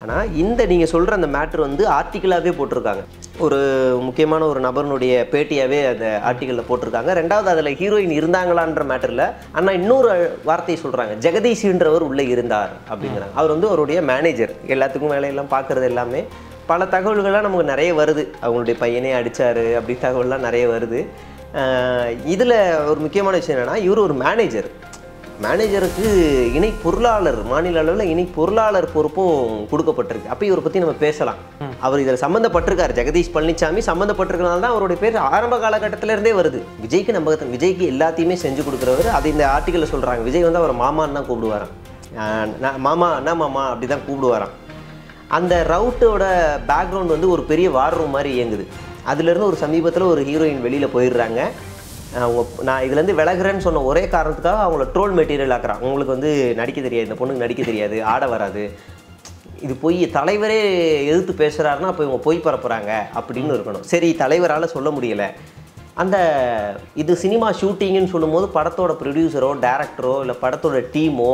ஆனால் இந்த நீங்கள் சொல்கிற அந்த மேட்ரு வந்து ஆர்டிக்கலாகவே போட்டிருக்காங்க. ஒரு முக்கியமான ஒரு நபருடைய பேட்டியாகவே அந்த ஆர்டிக்கலில் போட்டிருக்காங்க. ரெண்டாவது அதில் ஹீரோயின் இருந்தாங்களான்ற மேட்டரில் ஆனால் இன்னொரு வார்த்தையை சொல்கிறாங்க, ஜெகதீஷ்ன்றவர் உள்ளே இருந்தார் அப்படிங்கிறாங்க. அவர் வந்து அவருடைய மேனேஜர், எல்லாத்துக்கும் வேலையெல்லாம் பார்க்குறது எல்லாமே. பல தகவல்கள்லாம் நமக்கு நிறைய வருது, அவங்களுடைய பையனே அடித்தார் அப்படி தகவல்லாம் நிறைய வருது. இதில் ஒரு முக்கியமான விஷயம் என்னென்னா, இவர் ஒரு மேனேஜருக்கு இணை பொருளாளர், மாநில அளவில் இணை பொருளாளர் பொறுப்பும் கொடுக்கப்பட்டிருக்கு. அப்போ இவரை பற்றி நம்ம பேசலாம். அவர் இதில் சம்மந்தப்பட்டிருக்கார், ஜெகதீஷ் பழனிசாமி சம்மந்தப்பட்டிருக்கனால தான் அவருடைய பேர் ஆரம்ப காலகட்டத்திலேருந்தே வருது. விஜய்க்கு நம்பகத்தன், விஜய்க்கு எல்லாத்தையுமே செஞ்சு கொடுக்குறவர். அது இந்த ஆர்டிக்கலில் சொல்கிறாங்க. விஜய் வந்து அவர் மாமான்னு தான் கூப்பிடுவாராம். மாமா அண்ணா மாமா அப்படி தான் கூப்பிடுவாராம். அந்த ரவுட்டோட பேக்ரவுண்ட் வந்து ஒரு பெரிய வார் ரூம் மாதிரி இயங்குது. அதுலேருந்து ஒரு சமீபத்தில் ஒரு ஹீரோயின் வெளியில் போயிடுறாங்க. நான் இதுலேருந்து விலகிறேன்னு சொன்ன ஒரே காரணத்துக்காக அவங்கள ட்ரோல் மெட்டீரியல் ஆக்குறான். உங்களுக்கு வந்து நடிக்க தெரியாது, இந்த பொண்ணுக்கு நடிக்க தெரியாது, ஆட வராது, இது போய் தலைவரே எதிர்த்து பேசுகிறாருன்னா அப்போ இவங்க போய் பரப்புகிறாங்க அப்படின்னு இருக்கணும். சரி, தலைவரால் சொல்ல முடியலை. அந்த இது சினிமா ஷூட்டிங்குன்னு சொல்லும்போது படத்தோட ப்ரொடியூசரோ டேரக்டரோ இல்லை படத்தோட டீமோ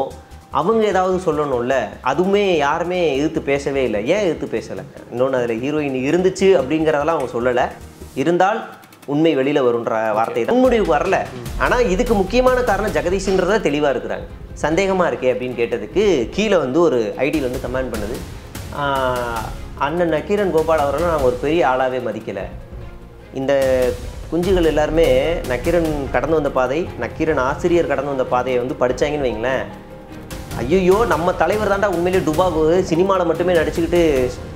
அவங்க ஏதாவது சொல்லணும்ல. அதுவுமே யாருமே எதிர்த்து பேசவே இல்லை. ஏன் எதிர்த்து பேசலை? இன்னொன்று, அதில் ஹீரோயின் இருந்துச்சு அப்படிங்கிறதெல்லாம் அவங்க சொல்லலை. இருந்தால் உண்மை வெளியில் வருன்ற வார்த்தை தான் முடிவுக்கு வரல. ஆனால் இதுக்கு முக்கியமான காரணம் ஜெகதீஷ்ன்றத தெளிவாக இருக்கிறாங்க. சந்தேகமாக இருக்கே அப்படின்னு கேட்டதுக்கு கீழே வந்து ஒரு ஐடியில் வந்து கமெண்ட் பண்ணுது, அண்ணன் நக்கீரன் கோபால் அவரெல்லாம் நாங்கள் ஒரு பெரிய ஆளாகவே மதிக்கலை. இந்த குஞ்சுகள் எல்லாருமே நக்கீரன் கடந்து வந்த பாதை, நக்கீரன் ஆசிரியர் கடந்து வந்த பாதையை வந்து படித்தாங்கன்னு வைங்களேன், ஐயோ நம்ம தலைவர் தாண்டா உண்மையிலே டுபாகு சினிமாவில் மட்டுமே நடிச்சுக்கிட்டு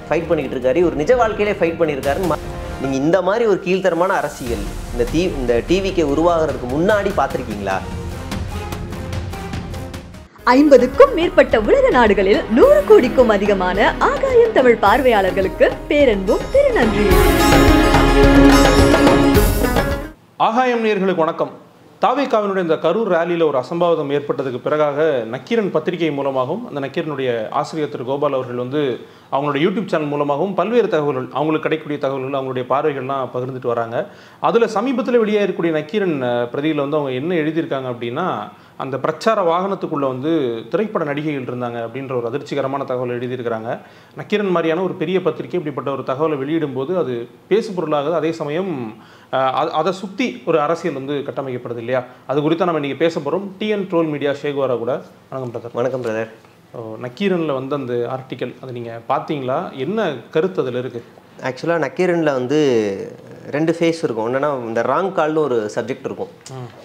ஃபைட் பண்ணிக்கிட்டு இருக்காரு, ஒரு நிஜ வாழ்க்கையிலே ஃபைட் பண்ணியிருக்காருன்னு நீங்கள் இந்த மாதிரி ஒரு கீழ்த்தரமான அரசியல் இந்த டிவிக்கு உருவாகிறதுக்கு முன்னாடி பார்த்துருக்கீங்களா? 50க்கும் மேற்பட்ட உலக நாடுகளில் 100 கோடிக்கும் அதிகமான ஆகாயம் தமிழ் பார்வையாளர்களுக்கு பேரன்பும் திருநன்றி. ஆகாயம் நேயர்களுக்கு வணக்கம். தாவேகாவினுடைய இந்த கரூர் ரேலியில் ஒரு அசம்பாவிதம் ஏற்பட்டதுக்கு பிறகாக நக்கீரன் பத்திரிகை மூலமாகவும் அந்த நக்கீரனுடைய ஆசிரியர் திரு கோபால் அவர்கள் வந்து அவங்களுடைய யூடியூப் சேனல் மூலமாகவும் பல்வேறு தகவல்கள், அவங்களுக்கு கிடைக்கக்கூடிய தகவல்கள், அவங்களுடைய பார்வைகள்லாம் பகிர்ந்துட்டு வராங்க. அதில் சமீபத்தில் வெளியாக இருக்கக்கூடிய நக்கீரன் பிரதியில் வந்து அவங்க என்ன எழுதியிருக்காங்க அப்படின்னா, அந்த பிரச்சார வாகனத்துக்குள்ளே வந்து திரைப்பட நடிகைகள் இருந்தாங்க அப்படின்ற ஒரு அதிர்ச்சிகரமான தகவல் எழுதியிருக்கிறாங்க. நக்கீரன் மாதிரியான ஒரு பெரிய பத்திரிகை இப்படிப்பட்ட ஒரு தகவலை வெளியிடும்போது அது பேசு பொருளாகுது. அதே சமயம் அதை சுற்றி ஒரு அரசியல் வந்து கட்டமைக்கப்படுது இல்லையா? அது குறித்து நம்ம இன்றைக்கி பேச போகிறோம். டிஎன் ட்ரோல் மீடியா ஷேகுவாரா கூட. வணக்கம் பிரதர். வணக்கம் பிரதர். நக்கீரனில் வந்து அந்த ஆர்டிக்கல் அதை நீங்கள் பார்த்தீங்களா? என்ன கருத்து அதில் இருக்குது? ஆக்சுவலாக நக்கீரனில் வந்து 2 ஃபேஸ் இருக்கும். என்னென்னா, இந்த ராங் கால்னு ஒரு சப்ஜெக்ட் இருக்கும்.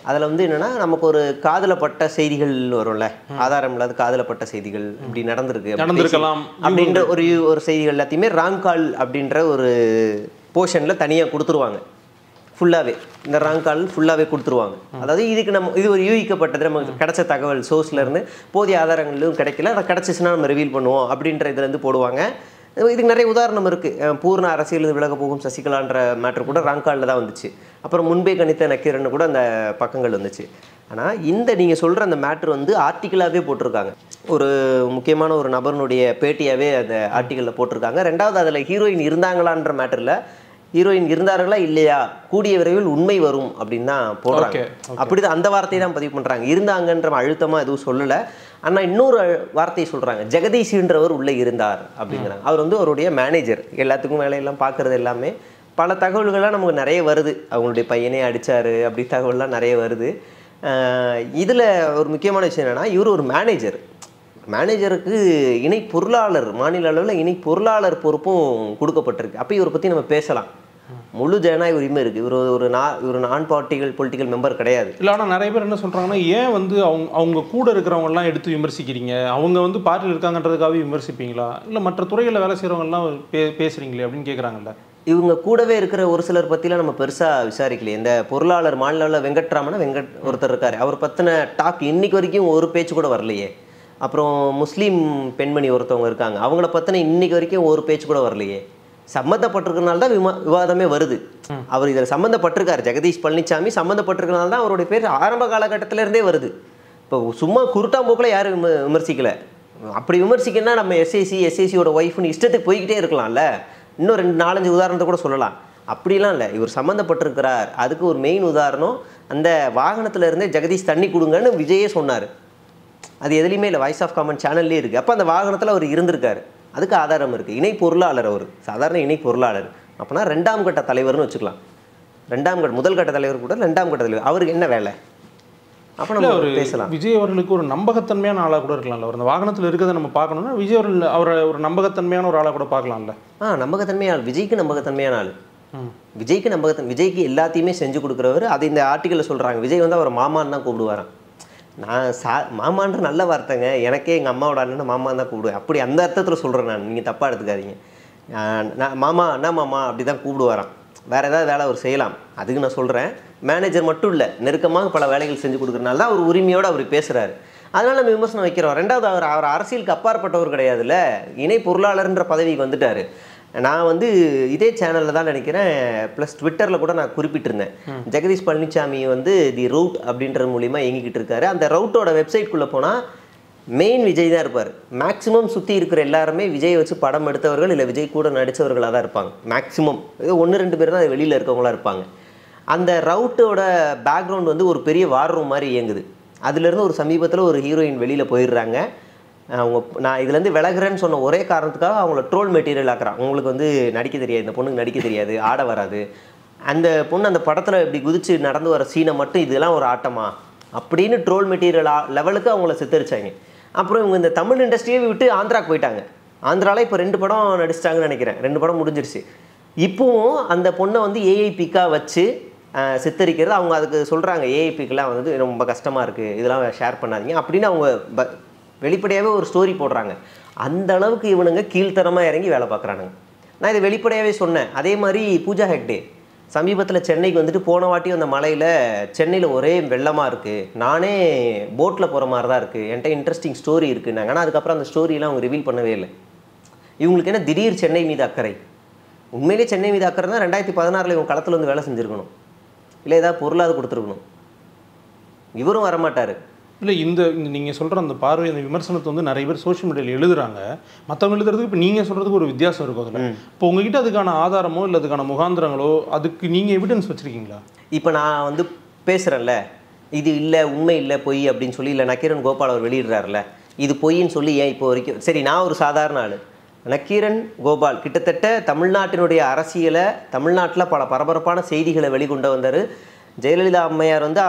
அதில் வந்து என்னென்னா, நமக்கு ஒரு காதலப்பட்ட செய்திகள் வரும்ல, ஆதாரம் இல்லாத காதலப்பட்ட செய்திகள் இப்படி நடந்திருக்கலாம் அப்படின்ற ஒரு செய்திகள் எல்லாத்தையுமே ராங் கால் அப்படின்ற ஒரு போர்ஷனில் தனியாக கொடுத்துருவாங்க. ஃபுல்லாகவே இந்த ராங் கால் ஃபுல்லாகவே கொடுத்துருவாங்க. அதாவது இது ஒரு யூகிக்கப்பட்டது, நமக்கு கிடைச்ச தகவல் சோர்ஸ்லேருந்து போதிய ஆதாரங்களும் கிடைக்கல, அதை கிடச்சிச்சுன்னா நம்ம ரிவீல் பண்ணுவோம் அப்படின்ற இதுலேருந்து போடுவாங்க. இதுக்கு நிறைய உதாரணம் இருக்குது. பூர்ண அரசியல் விலக போகும் சசிகலான்ற மேட்ரு கூட ராங் காலில் தான் வந்துச்சு. அப்புறம் முன்பே கணித்த நக்கீரன் கூட அந்த பக்கங்கள் வந்துச்சு. ஆனால் இந்த நீங்கள் சொல்கிற அந்த மேட்ரு வந்து ஆர்டிக்கலாகவே போட்டிருக்காங்க. ஒரு முக்கியமான ஒரு நபருடைய பேட்டியாகவே அந்த ஆர்டிக்கலில் போட்டிருக்காங்க. ரெண்டாவது அதில் ஹீரோயின் இருந்தாங்களான்ற மேட்டரில், ஹீரோயின் இருந்தார்களா இல்லையா, கூடிய விரைவில் உண்மை வரும் அப்படின்னு தான் போடுறாங்க. அப்படி தான் அந்த வார்த்தையை தான் பதிவு பண்ணுறாங்க. இருந்தாங்கன்ற அழுத்தமாக எதுவும் சொல்லலை. ஆனால் இன்னொரு வார்த்தையை சொல்கிறாங்க, ஜெகதீஷ்ன்றவர் உள்ளே இருந்தார் அப்படிங்கிறாங்க. அவர் வந்து அவருடைய மேனேஜர், எல்லாத்துக்கும் வேலையெல்லாம் பார்க்குறது எல்லாமே. பல தகவல்கள்லாம் நமக்கு நிறைய வருது, அவங்களுடைய பையனே அடித்தார் அப்படி தகவல்லாம் நிறைய வருது. இதில் ஒரு முக்கியமான விஷயம் என்னென்னா, இவர் ஒரு மேனேஜருக்கு இணை பொருளாளர், மாநில அளவில் இணை பொருளாளர் பொறுப்பும் கொடுக்கப்பட்டிருக்கு. அப்போ இவரை பற்றி நம்ம பேசலாம். முழு ஜனநாயக உரிமை இருக்குது. இவர் நான் பொலிட்டிக்கல் மெம்பர் கிடையாது. இல்லை, ஆனால் நிறைய பேர் என்ன சொல்கிறாங்கன்னா, ஏன் வந்து அவங்க கூட இருக்கிறவங்கலாம் எடுத்து விமர்சிக்கிறீங்க? அவங்க வந்து பார்ட்டியில் இருக்காங்கன்றதுக்காகவே விமர்சிப்பீங்களா? இல்லை மற்ற துறைகளில் வேலை செய்கிறவங்கலாம் பேசுகிறீங்களே அப்படின்னு கேட்குறாங்கல்ல. இவங்க கூடவே இருக்கிற ஒரு சிலர் பற்றிலாம் நம்ம பெருசாக விசாரிக்கலையே. இந்த பொருளாளர் மாநில வெங்கட் ஒருத்தர் இருக்கார், அவர் பற்றின டாக் இன்னைக்கு வரைக்கும் ஒரு பேச்சு கூட வரலையே. அப்புறம் முஸ்லீம் பெண்மணி ஒருத்தவங்க இருக்காங்க, அவங்கள பற்றின இன்னைக்கு வரைக்கும் ஒரு பேச்சு கூட வரலையே. சம்மந்தப்பட்டிருக்கனால தான் விவாதமே வருது. அவர் இதில் சம்மந்தப்பட்டிருக்கார், ஜெகதீஷ் பழனிசாமி சம்மந்தப்பட்டிருக்கனால தான் அவருடைய பேர் ஆரம்ப காலகட்டத்திலேருந்தே வருது. இப்போ சும்மா குருட்டாம்போக்கில் யாரும் விமர்சிக்கலை. அப்படி விமர்சிக்கணும்னா நம்ம எஸ்ஐசியோட ஒய்ஃப்னு இஷ்டத்துக்கு போய்கிட்டே இருக்கலாம்ல. இன்னும் 4-5 உதாரணத்தை கூட சொல்லலாம். அப்படிலாம் இல்லை, இவர் சம்மந்தப்பட்டிருக்கிறார். அதுக்கு ஒரு மெயின் உதாரணம், அந்த வாகனத்தில் இருந்தே ஜெகதீஷ் தண்ணி கொடுங்கன்னு விஜயே சொன்னார். அது எதுலையுமே இல்லை, வாய்ஸ் ஆஃப் காமன் சேனல்லே இருக்குது. அப்போ அந்த வாகனத்தில் அவர் இருந்திருக்காரு. அதுக்கு ஆதாரம் இருக்குது. இணை பொருளாளர், அவர் சாதாரண இணை பொருளாளர். அப்படின்னா 2ஆம் கட்ட தலைவர்னு வச்சுக்கலாம். 2ஆம் கட்ட, முதல் கட்ட தலைவர் கூட 2ஆம் கட்ட தலைவர். அவருக்கு என்ன வேலை? அப்போ நம்ம பேசலாம். விஜய் அவர்களுக்கு ஒரு நம்பகத்தன்மையான ஆளாக கூட இருக்கலாம்ல. அவர் அந்த வாகனத்தில் இருக்கிறத நம்ம பார்க்கணும்னா விஜய் அவர்கள் அவரை ஒரு நம்பகத்தன்மையான ஒரு ஆளாக கூட பார்க்கலாம்ல. நம்பகத்தன்மையான ஆள். விஜய்க்கு நம்பகத்தன்மையான ஆள். விஜய்க்கு எல்லாத்தையுமே செஞ்சு கொடுக்குறவர். அது இந்த ஆர்டிக்கலில் சொல்கிறாங்க. விஜய் வந்து அவர் மாமான்னு தான் கூப்பிடுவாராம். நான் மாமான்ற நல்ல வார்த்தைங்க. எனக்கே எங்கள் அம்மாவோட அண்ணன் மாமான்னு தான் கூப்பிடுவேன். அப்படி அந்த அர்த்தத்தில் சொல்கிறேன் நான், நீங்கள் தப்பாக எடுத்துக்காதீங்க. நான் மாமா அண்ணா மாமா அப்படி தான் கூப்பிடுவாராம். வேறு ஏதாவது வேலை அவர் செய்யலாம், அதுக்கு நான் சொல்கிறேன். மேனேஜர் மட்டும் இல்லை, நெருக்கமாக பல வேலைகள் செஞ்சு கொடுக்குறதுனால தான் அவர் உரிமையோடு அவர் பேசுகிறாரு. அதனால் நம்ம விமர்சனம் வைக்கிறோம். ரெண்டாவது, அவர் அரசியலுக்கு அப்பாற்பட்டவர் கிடையாதுல்ல, இணை பொருளாளர்ன்ற பதவிக்கு வந்துட்டார். நான் வந்து இதே சேனலில் தான் நினைக்கிறேன், ப்ளஸ் ட்விட்டரில் கூட நான் குறிப்பிட்டிருந்தேன். ஜெகதீஷ் பழனிசாமி வந்து தி ரவுட் அப்படின்ற மூலிமா இயங்கிக்கிட்டு இருக்காரு. அந்த ரவுட்டோட வெப்சைட்குள்ளே போனால் மெயின் விஜய் தான் இருப்பார். மேக்ஸிமம் சுற்றி இருக்கிற எல்லாருமே விஜய் வச்சு படம் எடுத்தவர்கள் இல்லை விஜய் கூட நடித்தவர்களாக தான் இருப்பாங்க. மேக்ஸிமம் 1-2 பேர் தான் வெளியில் இருக்கவங்களாக இருப்பாங்க. அந்த ரவுட்டோட பேக்ரவுண்ட் வந்து ஒரு பெரிய வார் ரூம் மாதிரி இயங்குது. அதுலேருந்து ஒரு சமீபத்தில் ஒரு ஹீரோயின் வெளியில் போயிடுறாங்க. நான் இதுலேருந்து விலகுறேன்னு சொன்ன ஒரே காரணத்துக்காக அவங்கள ட்ரோல் மெட்டீரியல் ஆக்குறான். உங்களுக்கு வந்து நடிக்க தெரியாது, இந்த பொண்ணுக்கு நடிக்க தெரியாது, ஆட வராது, அந்த பொண்ணு அந்த படத்தில் இப்படி குதிச்சு நடந்து வர சீனை மட்டும் இதெல்லாம் ஒரு ஆட்டமா அப்படின்னு ட்ரோல் மெட்டீரியல் லெவலுக்கு அவங்கள சித்தரிச்சாங்க. அப்புறம் இவங்க இந்த தமிழ் இண்டஸ்ட்ரியை விட்டு ஆந்திராவுக்கு போயிட்டாங்க. ஆந்திராவில் இப்போ 2 படம் நடிச்சிட்டாங்கன்னு நினைக்கிறேன். 2 படம் முடிஞ்சிருச்சு. இப்போவும் அந்த பொண்ணை வந்து ஏஐபிக்காக வச்சு சித்தரிக்கிறது. அவங்க அதுக்கு சொல்கிறாங்க, ஏஐபிக்கெலாம் வந்து ரொம்ப கஷ்டமாக இருக்குது, இதெல்லாம் ஷேர் பண்ணாதீங்க அப்படின்னு அவங்க வெளிப்படையாகவே ஒரு ஸ்டோரி போடுறாங்க. அந்த அளவுக்கு இவனுங்க கீழ்த்தரமாக இறங்கி வேலை பார்க்குறானுங்க. நான் இதை வெளிப்படையாகவே சொன்னேன். அதே மாதிரி பூஜா ஹெக்டே சமீபத்தில் சென்னைக்கு வந்துட்டு போன வாட்டி அந்த மலையில் சென்னையில் ஒரே வெள்ளமாக இருக்குது, நானே போட்டில் போகிற மாதிரி தான் இருக்குது, என்கிட்ட இன்ட்ரெஸ்டிங் ஸ்டோரி இருக்குன்னாங்க. ஆனால் அதுக்கப்புறம் அந்த ஸ்டோரியெலாம் அவங்க ரிவீல் பண்ணவே இல்லை. இவங்களுக்கு என்ன திடீர் சென்னை மீது அக்கறை? உண்மையிலே சென்னை மீது அக்கறை தான் 2016 இவங்க களத்தில் வந்து வேலை செஞ்சுருக்கணும், இல்லை ஏதாவது பொருளாவது கொடுத்துருக்கணும். இவரும் வரமாட்டார். இல்லை, இந்த நீங்கள் சொல்கிற அந்த பார்வை, அந்த விமர்சனத்தை வந்து நிறைய பேர் சோஷியல் மீடியாவில் எழுதுறாங்க. மற்றவங்க எழுதுறதுக்கு இப்போ நீங்கள் சொல்கிறதுக்கு ஒரு வித்தியாசம் இருக்கும் அதில். இப்போ உங்ககிட்ட அதுக்கான ஆதாரமோ இல்லை அதுக்கான முகாந்திரங்களோ, அதுக்கு நீங்கள் எவிடன்ஸ் வச்சுருக்கீங்களா? இப்போ நான் வந்து பேசுகிறேன்ல, இது இல்லை, உண்மை இல்லை, பொய் அப்படின்னு சொல்லி, இல்லை நக்கீரன் கோபால் அவர் வெளியிடுறாருல, இது பொய்ன்னு சொல்லி ஏன் இப்போ வரைக்கும் சரி, நான் ஒரு சாதாரண ஆள். நக்கீரன் கோபால் கிட்டத்தட்ட தமிழ்நாட்டினுடைய அரசியலை, தமிழ்நாட்டில் பல பரபரப்பான செய்திகளை வெளிக்கொண்டு வந்தார். ஜெயலலிதா அம்மையார் வந்து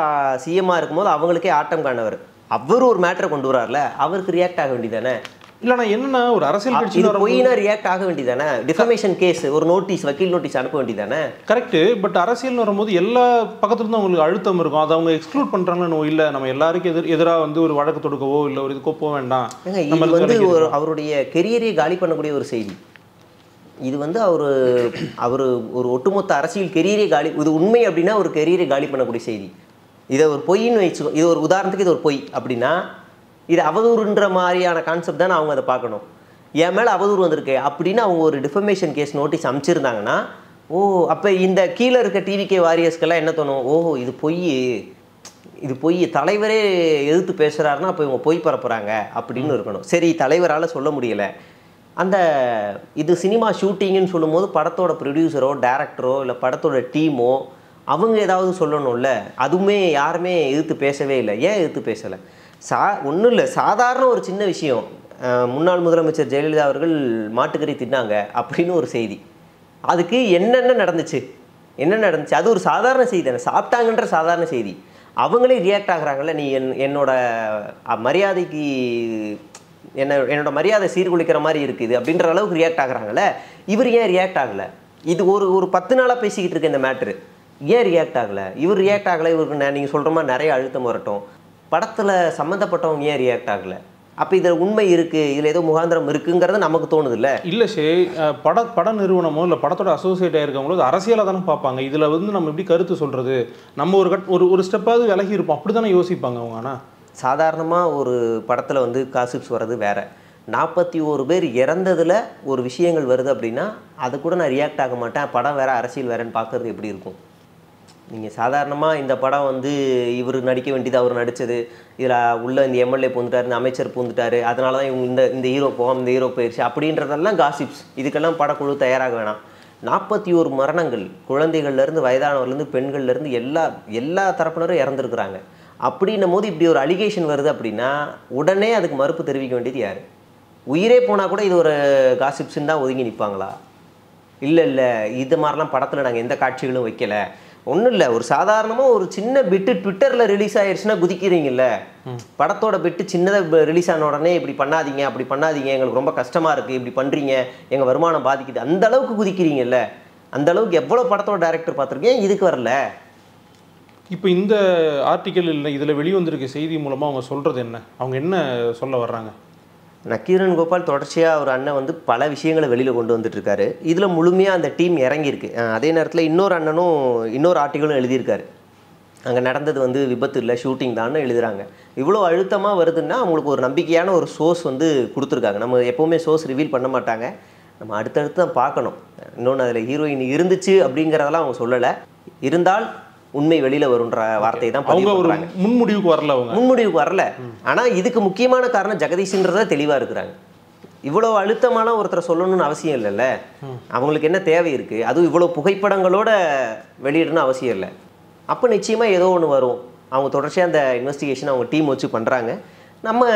சிஎம்மாக இருக்கும்போது அவங்களுக்கே ஆட்டம் காணவர். அவர் ஒரு மேட்டரை கொண்டு வரார்ல, அவருக்கு ரியாக்ட் ஆக வேண்டியதானே? இல்லைண்ணா, என்னன்னா ஒரு அரசியல் கட்சி பொய்னா ரியாக்ட் ஆக வேண்டியதானே? டிஃபமேஷன் கேஸ், ஒரு நோட்டீஸ், வக்கீல் நோட்டீஸ் அனுப்ப வேண்டியதானே? கரெக்டு. பட் அரசியல் வரும்போது எல்லா பக்கத்துலேருந்து அவங்களுக்கு அழுத்தம் இருக்கும். அதை அவங்க எக்ஸ்க்ளூட் பண்ணுறாங்கன்னு இல்லை, நம்ம எல்லாருக்கும் எதிராக வந்து ஒரு வழக்கு தொடுக்கவோ இல்லை ஒரு இதுக்கோ போக வேண்டாம். இது வந்து ஒரு அவருடைய கெரியரை காலி பண்ணக்கூடிய ஒரு செய்தி. இது வந்து அவர் ஒரு ஒட்டுமொத்த அரசியல் கெரியரை காலி, இது உண்மை அப்படின்னா ஒரு கெரியரை காலி பண்ணக்கூடிய செய்தி. இதை ஒரு பொய்ன்னு வச்சுக்கோ, இது ஒரு உதாரணத்துக்கு இது ஒரு பொய் அப்படின்னா இது அவதூறுன்ற மாதிரியான கான்செப்ட் தானே அவங்க அதை பார்க்கணும். என் மேலே அவதூறு வந்திருக்கு அப்படின்னு அவங்க ஒரு டிஃபமேஷன் கேஸ் நோட்டீஸ் அனுப்பிச்சிருந்தாங்கன்னா, ஓ அப்போ இந்த கீழே இருக்க டிவிகே வாரியர்ஸ்க்கெல்லாம் என்ன தோணும், ஓஹோ இது பொய் தலைவரே எதிர்த்து பேசுகிறாருன்னா அப்போ இவங்க பொய் பரப்புகிறாங்க அப்படின்னு இருக்கணும். சரி, தலைவரால் சொல்ல முடியலை. அந்த இது சினிமா ஷூட்டிங்குன்னு சொல்லும்போது படத்தோட ப்ரொடியூசரோ டைரக்டரோ இல்லை படத்தோட டீமோ அவங்க ஏதாவது சொல்லணும்ல, அதுவுமே யாருமே எதிர்த்து பேசவே இல்லை. ஏன் எதிர்த்து பேசலை? ஒன்றும் இல்லை, சாதாரண ஒரு சின்ன விஷயம். முன்னாள் முதலமைச்சர் ஜெயலலிதா அவர்கள் மாட்டுக்கறி தின்னாங்க அப்படின்னு ஒரு செய்தி. அதுக்கு என்னென்ன நடந்துச்சு, அது ஒரு சாதாரண செய்தி தானே, சாப்பிட்டாங்கன்ற சாதாரண செய்தி. அவங்களே ரியாக்ட் ஆகுறாங்கல்ல, நீ என்னோட மரியாதைக்கு என்னோட மரியாதை சீர்குலைக்கிற மாதிரி இருக்குது அப்படின்ற அளவுக்கு ரியாக்ட் ஆகுறாங்கல்ல. இவர் ஏன் ரியாக்ட் ஆகலை? இது ஒரு 10 நாளாக பேசிக்கிட்டு இருக்க இந்த மேட்ரு, ஏன் ரியாக்ட் ஆகலை? இவர் ரியாக்ட் ஆகலை, இவருக்கு நீங்கள் சொல்கிற மாதிரி நிறைய அழுத்தம் வரட்டும். படத்தில் சம்மந்தப்பட்டவங்க ஏன் ரியாக்ட் ஆகலை? அப்போ இதில் உண்மை இருக்குது, இதில் ஏதோ முகாந்திரம் இருக்குங்கிறது நமக்கு தோணுது இல்லை? இல்லை சரி, பட நிறுவனமோ இல்லை படத்தோட அசோசியேட் ஆகிருக்கவங்களோ அரசியலாக தானே பார்ப்பாங்க. இதில் வந்து நம்ம எப்படி கருத்து சொல்கிறது, நம்ம ஒரு ஸ்டெப்பாவது விலகி இருப்போம் அப்படி தானே யோசிப்பாங்க அவங்க. ஆனால் சாதாரணமாக ஒரு படத்தில் வந்து காசிப்ஸ் வர்றது வேறு, 41 பேர் இறந்ததில் ஒரு விஷயங்கள் வருது அப்படின்னா அது கூட நான் ரியாக்ட் ஆக மாட்டேன். படம் வேறு அரசியல் வேறுன்னு பார்க்குறது எப்படி இருக்கும்? நீங்கள் சாதாரணமாக இந்த படம் வந்து இவர் நடிக்க வேண்டியது அவர் நடித்தது, இதில் உள்ள இந்த எம்எல்ஏ பூந்துட்டார், இந்த அமைச்சர் பூந்துட்டார், அதனால தான் இவங்க இந்த ஹீரோ போவோம், இந்த ஹீரோ போயிடுச்சு அப்படின்றதெல்லாம் காசிப்ஸ். இதுக்கெல்லாம் படக்குழு தயாராக வேணாம். 41 மரணங்கள், குழந்தைகள்லேருந்து வயதானவர்லேருந்து பெண்கள்லேருந்து எல்லா தரப்பினரும் இறந்துருக்குறாங்க. அப்படின்னும் போது இப்படி ஒரு அலிகேஷன் வருது அப்படின்னா உடனே அதுக்கு மறுப்பு தெரிவிக்க வேண்டியது யார்? உயிரே போனால் கூட இது ஒரு காசிப்ஸ்ன்னு தான் ஒதுங்கி நிற்பாங்களா? இல்லை இது மாதிரிலாம் படத்தில் நாங்கள் எந்த காட்சிகளும் வைக்கல. ஒன்றும் இல்லை, ஒரு சாதாரணமாக ஒரு சின்ன பிட்டு ட்விட்டரில் ரிலீஸ் ஆயிடுச்சுன்னா குதிக்கிறீங்கல்ல. படத்தோட பிட்டு சின்னதாக ரிலீஸ் ஆன உடனே இப்படி பண்ணாதீங்க, அப்படி பண்ணாதீங்க, எங்களுக்கு ரொம்ப கஷ்டமாக இருக்குது, இப்படி பண்ணுறீங்க, எங்கள் வருமானம் பாதிக்குது, அந்த அளவுக்கு குதிக்கிறீங்கல்ல. அந்த அளவுக்கு எவ்வளோ படத்தோட டைரக்டர் பார்த்துருக்கேன், இதுக்கு வரல. இப்போ இந்த ஆர்டிக்கல் இல்லை, இதில் வெளிவந்திருக்க செய்தி மூலமாக அவங்க சொல்கிறது என்ன, அவங்க என்ன சொல்ல வர்றாங்க? நக்கீரன் கோபால் தொடர்ச்சியாக ஒரு அண்ணன் வந்து பல விஷயங்களை வெளியில் கொண்டு வந்துட்டுருக்காரு. இதில் முழுமையாக அந்த டீம் இறங்கியிருக்கு. அதே நேரத்தில் இன்னொரு அண்ணனும் இன்னொரு ஆர்டிக்கலும் எழுதியிருக்காரு. அங்கே நடந்தது வந்து விபத்து இல்லை, ஷூட்டிங் தான் எழுதுகிறாங்க. இவ்வளோ அழுத்தமாக வருதுன்னா அவங்களுக்கு ஒரு நம்பிக்கையான ஒரு சோர்ஸ் வந்து கொடுத்துருக்காங்க. நம்ம எப்போவுமே சோர்ஸ் ரிவீல் பண்ண மாட்டாங்க, நம்ம அடுத்தடுத்து தான் பார்க்கணும். இன்னொன்று அதில் ஹீரோயின் இருந்துச்சு அப்படிங்கிறதெல்லாம் அவங்க சொல்லலை. இருந்தால் உண்மை வெளியில் வரும்ன்ற வார்த்தையை தான் அவங்க ஒரு முன்முடிவுக்கு வரல. அவங்க முன்முடிவுக்கு வரல. ஆனால் இதுக்கு முக்கியமான காரணம் ஜெகதீஷ்ன்றத தெளிவாக இருக்கிறாங்க. இவ்வளோ அழுத்தமான ஒருத்தரை சொல்லணும்னு அவசியம் இல்லைல்ல. அவங்களுக்கு என்ன தேவை இருக்குது? அதுவும் இவ்வளோ புகைப்படங்களோட வெளியிடணும்னு அவசியம் இல்லை. அப்போ நிச்சயமாக ஏதோ ஒன்று வரும். அவங்க தொடர்ச்சியாக அந்த இன்வெஸ்டிகேஷன் அவங்க டீம் வச்சு பண்ணுறாங்க. நம்ம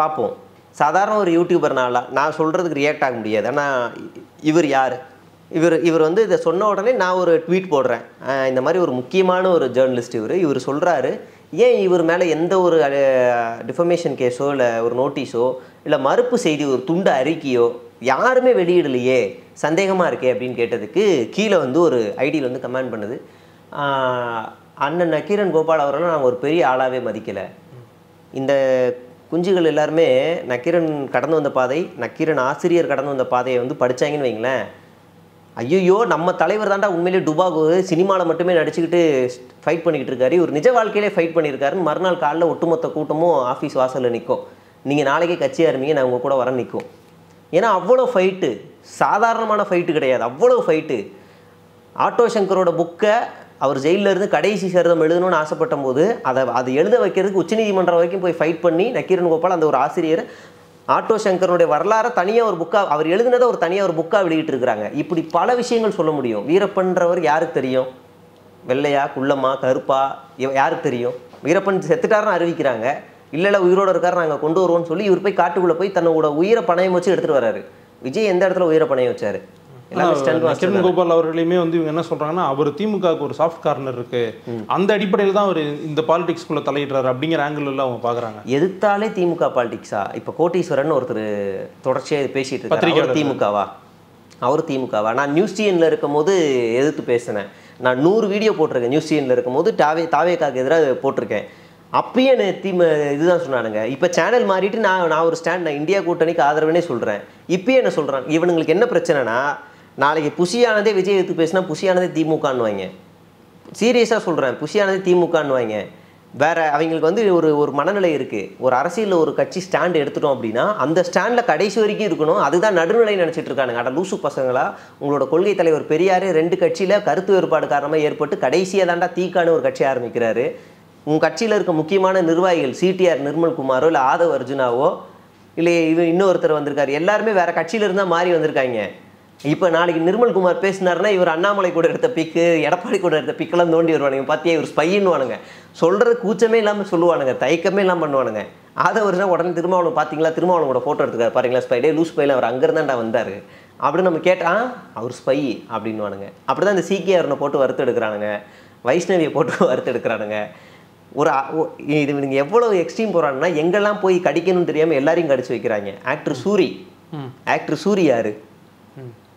பார்ப்போம். சாதாரண ஒரு யூடியூபர்னால நான் சொல்கிறதுக்கு ரியாக்ட் ஆக முடியாது. ஆனால் இவர் யார்? இவர் வந்து இதை சொன்ன உடனே நான் ஒரு ட்வீட் போடுறேன். இந்த மாதிரி ஒரு முக்கியமான ஒரு ஜேர்னலிஸ்ட் இவர் சொல்கிறாரு, ஏன் இவர் மேலே எந்த ஒரு டிஃபமேஷன் கேஸோ இல்லை ஒரு நோட்டீஸோ இல்லை மறுப்பு செய்தி ஒரு துண்டு அறிக்கையோ யாருமே வெளியிடலையே, சந்தேகமாக இருக்கே அப்படின்னு கேட்டதுக்கு கீழே வந்து ஒரு ஐடியில் வந்து கமெண்ட் பண்ணுது, அண்ணன் நக்கீரன் கோபால் அவரெல்லாம் நாங்கள் ஒரு பெரிய ஆளாகவே மதிக்கலை. இந்த குஞ்சுகள் எல்லாருமே நக்கீரன் கடந்து வந்த பாதை, நக்கீரன் ஆசிரியர் கடந்து வந்த பாதையை வந்து படித்தாங்கன்னு வைங்களேன், ஐயோ நம்ம தலைவர் தாண்டா உண்மையிலே டுபாகோ சினிமாவில் மட்டுமே நடிச்சுக்கிட்டு ஃபைட் பண்ணிக்கிட்டு இருக்காரு, இவர் நிஜ வாழ்க்கையிலே ஃபைட் பண்ணியிருக்காருன்னு மறுநாள் காலைல ஒட்டுமொத்த கூட்டமும் ஆஃபீஸ் வாசலில் நிற்கும். நீங்கள் நாளைக்கே கட்சியாக இருப்பீங்க, நான் உங்கள் கூட வர நிற்கும். ஏன்னா அவ்வளோ ஃபைட்டு, சாதாரணமான ஃபைட்டு கிடையாது, அவ்வளோ ஃபைட்டு. ஆட்டோ சங்கரோட புக்கை அவர் ஜெயிலில் இருந்து கடைசி சரிதம் எழுதணும்னு ஆசைப்பட்ட போது அதை எழுத வைக்கிறதுக்கு உச்சநீதிமன்றம் வரைக்கும் போய் ஃபைட் பண்ணி நக்கீரன் கோபால் அந்த ஒரு ஆசிரியர் ஆட்டோ சங்கரனுடைய வரலாறை தனியாக ஒரு புக்காக, அவர் எழுதுனதை ஒரு தனியாக ஒரு புக்காக வெளியிட்டு இருக்கிறாங்க. இப்படி பல விஷயங்கள் சொல்ல முடியும். வீரப்பன்றவர் யாருக்கு தெரியும்? வெள்ளையா, குள்ளமா, கருப்பா, யாருக்கு தெரியும்? வீரப்பன் செத்துட்டாருன்னு அறிவிக்கிறாங்க. இல்லை உயிரோடு இருக்காரு, நாங்கள் கொண்டு வருவோம்னு சொல்லி இவர் போய் காட்டுக்குள்ளே போய் தன்னோட உயிரை பணயம் வச்சு எடுத்துகிட்டு வர்றாரு. விஜய் எந்த இடத்துல உயிரை பணயம் வச்சாரு? நக்கீரன் கோபால் அவர்களையுமே வந்து இவங்க என்ன சொல்றாங்கன்னா, அவர் திமுகவுக்கு ஒரு சாஃப்ட் கார்னர் இருக்கு, அந்த அடிப்படையில் தான் அவர் இந்த பாலிடிக்ஸ்குள்ள தலையிடுறாரு அப்படிங்கிற ஆங்கிள் எல்லாம் அவங்க பாக்குறாங்க. எதிர்த்தாலே திமுக பாலிடிக்ஸா? இப்போ கோட்டீஸ்வரன் ஒருத்தர் தொடர்ச்சியாக பேசிட்டு இருக்காரு, திமுகவா? அவர் திமுகவா? நான் நியூஸ் டிஎன்ல இருக்கும் போது எதிர்த்து பேசினேன். நான் 100 வீடியோ போட்டிருக்கேன் நியூஸ் டிஎன்ல இருக்கும் போது, தாவேக்காக்கு எதிராக போட்டிருக்கேன். அப்பயே இதுதான் சொன்னானுங்க. இப்போ சேனல் மாறிட்டு நான் ஒரு ஸ்டாண்ட், நான் இந்தியா கூட்டணிக்கு ஆதரவுனே சொல்கிறேன். இப்பயே என்ன சொல்கிறேன், இவனுங்களுக்கு என்ன பிரச்சனைனா, நாளைக்கு புஷியானதே விஜய் எடுத்து பேசினா புஷியானதே திமுகன்னு வாங்க. சீரியஸாக சொல்கிறேன், புஷியானதே திமுகன்னு வாங்க. வேறு அவங்களுக்கு வந்து ஒரு மனநிலை இருக்குது. ஒரு அரசியலில் ஒரு கட்சி ஸ்டாண்டு எடுத்துட்டோம் அப்படின்னா அந்த ஸ்டாண்டில் கடைசி வரைக்கும் இருக்கணும். அதுதான் நடுநிலை நினச்சிட்டு இருக்கானுங்க. அட லூசு பசங்களா, உங்களோட கொள்கை தலைவர் பெரியார் 2 கட்சியில் கருத்து வேறுபாடு காரணமாக ஏற்பட்டு கடைசியாக தாண்டா தீக்கான ஒரு கட்சி ஆரம்பிக்கிறாரு. உங்கள் கட்சியில் இருக்க முக்கியமான நிர்வாகிகள் சிடிஆர் நிர்மல்குமாரோ இல்லை ஆதவ் அர்ஜுனாவோ இல்லை இன்னொருத்தர் வந்திருக்காரு, எல்லாருமே வேறு கட்சியில் இருந்தால் மாறி வந்திருக்காங்க. இப்போ நாளைக்கு நிர்மல்குமார் பேசினார்னா இவர் அண்ணாமலை கூட எடுத்த பிக்கு, எடப்பாடி கூட எடுத்த பிக்கெல்லாம் தோண்டி வருவானுங்க. பார்த்தியா இவர் ஸ்பைன்னுவானுங்க. சொல்கிறது கூச்சமே இல்லாமல் சொல்லுவானுங்க, தயக்கமே இல்லாமல் பண்ணுவானுங்க. ஆதவ் அர்ஜுனா உடனே திருமாவளவன் பார்த்தீங்களா, திருமாவளவன் கூட ஃபோட்டோ எடுத்துக்காரு பாருங்களா, ஸ்பைடே லூஸ் ஸ்பைல அவர் அங்கேருந்தாண்டா வந்தார் அப்படின்னு நம்ம கேட்டால் அவர் ஸ்பை அப்படின்வானுங்க. அப்படி தான் இந்த சிகேஆர்னை போட்டு வறுத்து எடுக்கிறானுங்க, வைஷ்ணவியை போட்டு வறுத்து எடுக்கிறானுங்க. இது நீங்கள் எவ்வளோ எக்ஸ்ட்ரீம் போகிறாங்கன்னா, எங்கெல்லாம் போய் கடிக்கணும்னு தெரியாமல் எல்லாரையும் கடிச்சு வைக்கிறாங்க. ஆக்டர் சூரி யாரு?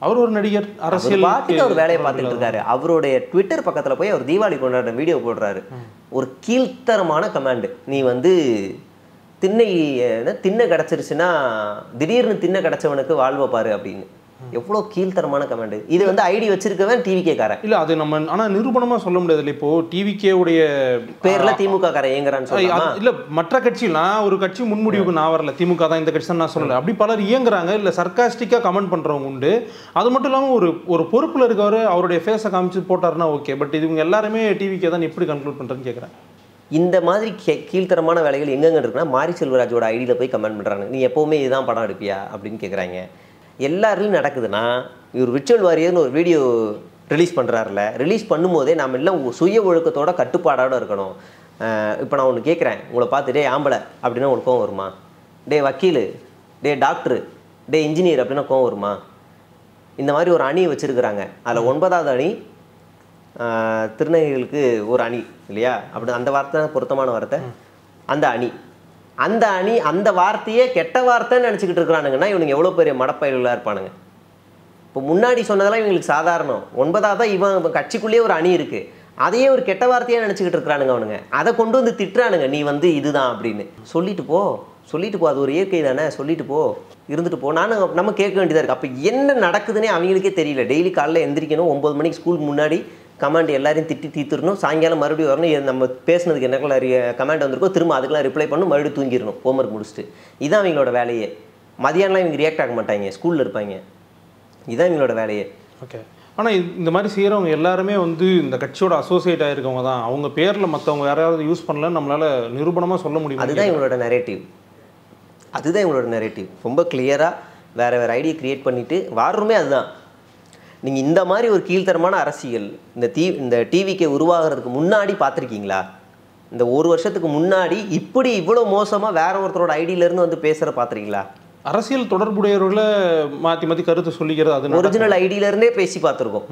அவர் ஒரு நடிகர், அரசியல் பாட்டுக்கு அவர் வேலையை பார்த்துட்டு இருக்காரு. அவருடைய ட்விட்டர் பக்கத்தில் போய் அவர் தீபாவளி கொண்டாடுற வீடியோ போடுறாரு. ஒரு கீழ்த்தரமான கமாண்டு, நீ வந்து திண்ணை கிடச்சிருச்சுன்னா திடீர்னு திண்ணை கிடச்சவனுக்கு வாழ்வை பாரு அப்படின்னு. எவ்வளோ கீழ்த்தரமான கமெண்ட் இது. வந்து ஐடி வச்சிருக்கவன் டிவிகே காரன் இல்லை, அது நம்ம ஆனால் நிரூபணமாக சொல்ல முடியாது இல்லை. இப்போ டிவிகே உடைய பேரில் திமுக காரன் இயங்குறான்னு இல்லை. மற்ற கட்சியில் நான் ஒரு கட்சி முன்முடிவுக்கு நான் வரல, திமுக தான் இந்த கட்சி தான் நான் சொல்லலை. அப்படி பலர் இயங்குறாங்க. இல்லை சர்க்காஸ்டிக்காக கமெண்ட் பண்ணுறவங்க உண்டு. அது மட்டும் இல்லாமல் ஒரு பொறுப்பில் இருக்கவர் அவருடைய ஃபேஸை காமிச்சு போட்டாருன்னா ஓகே. பட் இவங்க எல்லாருமே டிவிகே தான் எப்படி கன்க்ளூட் பண்ணுறதுன்னு கேட்குறேன். இந்த மாதிரி கீழ்த்தரமான வேலைகள் எங்கெங்க இருக்குன்னா, மாரி செல்வராஜோட ஐடியில் போய் கமெண்ட் பண்ணுறாங்க, நீ எப்போவுமே இதுதான் படம் எடுப்பியா அப்படின்னு கேட்குறாங்க. எல்லாருலையும் நடக்குதுன்னா, இவர் விர்ச்சுவல் வாரியர்னு ஒரு வீடியோ ரிலீஸ் பண்ணுறாருல, ரிலீஸ் பண்ணும்போதே நாம் எல்லாம் சுய ஒழுக்கத்தோட கட்டுப்பாடோடு இருக்கணும். இப்போ நான் ஒன்று கேட்குறேன், உங்களை பார்த்துட்டே ஆம்பளை அப்படின்னா உனக்கு கோவம் வருமா? டே வக்கீல் டே டாக்டரு, டே இன்ஜினியர் அப்படின்னா கோவம் வருமா? இந்த மாதிரி ஒரு அணி வச்சுருக்குறாங்க. அதில் 9வது அணி திருநங்கைகளுக்கு ஒரு அணி இல்லையா? அப்படி அந்த வார்த்தை பொருத்தமான வார்த்தை. அந்த அணி அந்த வார்த்தையே கெட்ட வார்த்தைன்னு நினச்சிக்கிட்டு இருக்கிறானுங்கன்னா இவனுங்க எவ்வளோ பெரிய மடப்பயல்களாக இருப்பானுங்க. இப்போ முன்னாடி சொன்னதெல்லாம் இவங்களுக்கு சாதாரணம். 9வது இவன் கட்சிக்குள்ளேயே ஒரு அணி இருக்குது, அதையே ஒரு கெட்ட வார்த்தையாக நினச்சிக்கிட்டு இருக்கிறானுங்க அவனுங்க. அதை கொண்டு வந்து திட்டுறானுங்க, நீ வந்து இதுதான் அப்படின்னு. சொல்லிட்டு போ, அது ஒரு இயற்கை தானே, சொல்லிட்டு போ, இருந்துட்டு போ. நம்ம கேட்க வேண்டியதாக இருக்குது. அப்போ என்ன நடக்குதுன்னே அவங்களுக்கே தெரியல. டெய்லி காலையில் எந்திரிக்கணும், 9 மணிக்கு ஸ்கூலுக்கு முன்னாடி கமெண்ட் எல்லாரையும் திட்டி தீர்த்துடணும், சாயங்காலம் மறுபடியும் வரணும், நம்ம பேசுனதுக்கு என்னக்கெல்லாம் கமெண்ட் வந்திருக்கோ திரும்ப அதுக்கெல்லாம் ரிப்ளை பண்ணணும், மறுபடியும் தூங்கிடணும் ஹோம்ஒர்க் முடிச்சுட்டு. இதுதான் அவங்களோட வேலையே. மதியானம்லாம் இவங்க ரியாக்ட் ஆக மாட்டாங்க, ஸ்கூலில் இருப்பாங்க. இதுதான் எங்களோட வேலையே. ஓகே. ஆனால் இந்த மாதிரி செய்கிறவங்க எல்லாருமே வந்து இந்த கட்சியோட அசோசியேட் ஆகிருக்கவங்க தான். அவங்க பேரில் மற்றவங்க யாராவது யூஸ் பண்ணலன்னு நம்மளால் நிரூபணமாக சொல்ல முடியும். அதுதான் எங்களோட நரேட்டிவ். ரொம்ப கிளியராக வேறு ஐடியா க்ரியேட் பண்ணிவிட்டு வாருமே. அதுதான் நீங்கள் இந்த மாதிரி ஒரு கீழ்த்தரமான அரசியல் இந்த டிவிக்கு உருவாகிறதுக்கு முன்னாடி பார்த்துருக்கீங்களா? இந்த ஒரு வருஷத்துக்கு முன்னாடி இப்படி இவ்வளோ மோசமாக வேற ஒருத்தரோட ஐடியிலேருந்து வந்து பேசுகிற பார்த்துருக்கீங்களா? அரசியல் தொடர்புடையவர்களை மாற்றி கருத்து சொல்லிக்கிறது அது ஒரிஜினல் ஐடியிலேருந்தே பேசி பார்த்துருக்கோம்.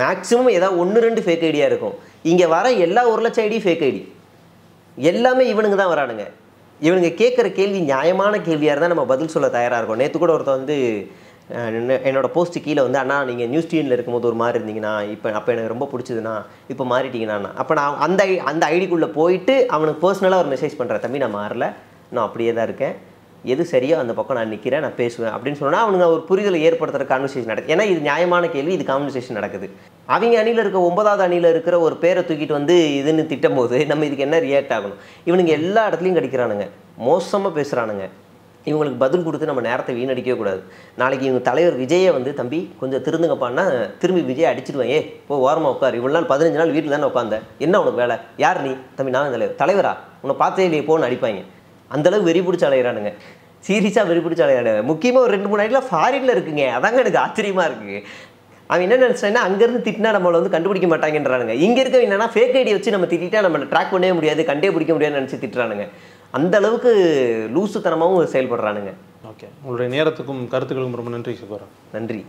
மேக்ஸிமம் ஏதாவது 1-2 ஃபேக் ஐடியா இருக்கும். இங்கே வர எல்லா 1 லட்சம் ஐடி ஃபேக் ஐடி, எல்லாமே இவனுங்க தான் வரானுங்க. இவனுங்க கேட்குற கேள்வி நியாயமான கேள்வியாக இருந்தால் நம்ம பதில் சொல்ல தயாராக இருக்கும். நேற்று கூட ஒருத்தர் வந்து என்னோட போஸ்ட்டு கீழே வந்து, அண்ணா நீங்கள் நியூஸ் டிவியில் இருக்கும்போது ஒரு மாதிரி இருந்தீங்கண்ணா, அப்போ எனக்கு ரொம்ப பிடிச்சதுண்ணா, இப்போ மாறிட்டீங்கண்ணா. அப்போ நான் அந்த ஐடிக்குள்ளே போயிட்டு அவனுக்கு பர்சனலாக ஒரு மெசேஜ் பண்ணுறேன், தம்பி நான் மாறல, நான் அப்படியே தான் இருக்கேன், எது சரியோ அந்த பக்கம் நான் நிற்கிறேன், நான் பேசுவேன் அப்படின்னு சொன்னால் அவனுங்க ஒரு புரிதலை ஏற்படுத்துகிற கான்வர்சேஷன் நடக்குது. ஏன்னா இது நியாயமான கேள்வி, இது கான்வர்சேஷன் நடக்குது. அவங்க அணியில் இருக்க 9வது அணியில் இருக்கிற ஒரு பேரை தூக்கிட்டு வந்து இதுன்னு திட்டும் போது நம்ம இதுக்கு என்ன ரியாக்ட் ஆகணும்? இவனுங்க எல்லா இடத்துலையும் கிடைக்கிறானுங்க, மோசமாக பேசுகிறானுங்க. இவங்களுக்கு பதில் கொடுத்து நம்ம நேரத்தை வீணடிக்கவே கூடாது. நாளைக்கு இவங்க தலைவர் விஜயை வந்து, தம்பி கொஞ்சம் திருந்துங்கப்பான்னா திரும்பி விஜய் அடிச்சிடுவாங்க, இப்போ ஓரமாக உட்கார், இவ்வளோ நாள் 15 நாள் வீட்டில் தானே உட்காந்தேன், என்ன உனக்கு வேலை, யார் நீ, தம்பி நான் தலைவரா, உன்னை பார்த்தே இல்லையே போன்னு அடிப்பாங்க. அந்தளவுக்கு வெறி பிடிச்ச அலையிறானுங்க, சீரியஸாக வெறி பிடிச்ச அலையிறானுங்க. முக்கியமாக ஒரு 2-3 ஐடியில் ஃபாரினில் இருக்குங்க, அதாங்க எனக்கு ஆச்சரியமாக இருக்குது. அவன் என்ன நினச்சிட்டான்னா அங்கேருந்து திட்டினா நம்மளை வந்து கண்டுபிடிக்க மாட்டாங்கன்றானுங்க. இங்கே இருக்க என்னன்னா ஃபேக் ஐடி வச்சு நம்ம திட்டா நம்ம ட்ராக் பண்ணவே முடியாது, கண்டே பிடிக்க முடியாதுன்னு நினச்சி திட்டுறானுங்க. அந்த அளவுக்கு லூசுத்தனமாகவும் செயல்படுறானுங்க. ஓகே, உங்களுடைய நேரத்துக்கும் கருத்துக்களுக்கும் ரொம்ப நன்றி சுபரா. நன்றி.